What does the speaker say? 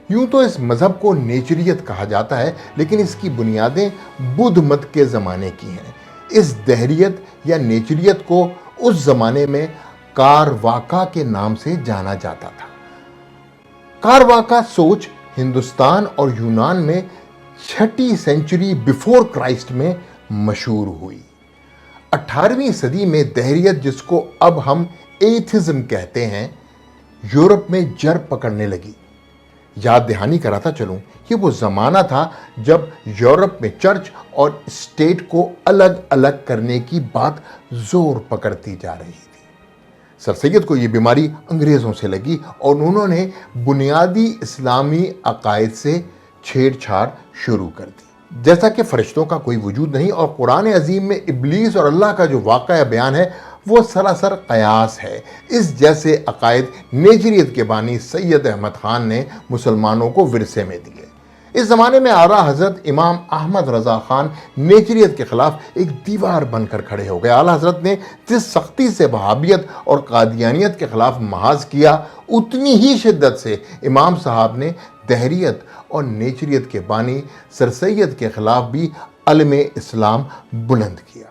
یوں تو اس مذہب کو نیچریت کہا جاتا ہے، لیکن اس کی بنیادیں بدھ مت کے زمانے کی ہیں۔ اس دہریت یا نیچریت کو اس زمانے میں کارواکا کے نام سے جانا جاتا تھا۔ کارواکا سوچ ہندوستان اور یونان میں 6 سینچری بیفور کرائسٹ میں مشہور ہوئی۔ 18ویں صدی میں دہریت، جس کو اب ہم ایتھزم کہتے ہیں، یورپ میں جڑ پکڑنے لگی۔ یاد دہانی کراتا چلوں، یہ وہ زمانہ تھا جب یورپ میں چرچ اور اسٹیٹ کو الگ الگ کرنے کی بات زور پکڑتی جا رہی تھی۔ سر سید کو یہ بیماری انگریزوں سے لگی اور انہوں نے بنیادی اسلامی عقائد سے چھیڑ چھاڑ شروع کر دی، جیسا کہ فرشتوں کا کوئی وجود نہیں، اور قرآن عظیم میں ابلیس اور اللہ کا جو واقعہ بیان ہے وہ سراسر قیاس ہے۔ اس جیسے عقائد نیچریت کے بانی سید احمد خان نے مسلمانوں کو ورثے میں دیے۔ اس زمانے میں اعلیٰ حضرت امام احمد رضا خان نیچریت کے خلاف ایک دیوار بن کر کھڑے ہو گئے۔ اعلیٰ حضرت نے جس سختی سے وہابیت اور قادیانیت کے خلاف محاذ کیا، اتنی ہی شدت سے امام صاحب نے دہریت اور نیچریت کے بانی سر سید کے خلاف بھی علم اسلام بلند کیا۔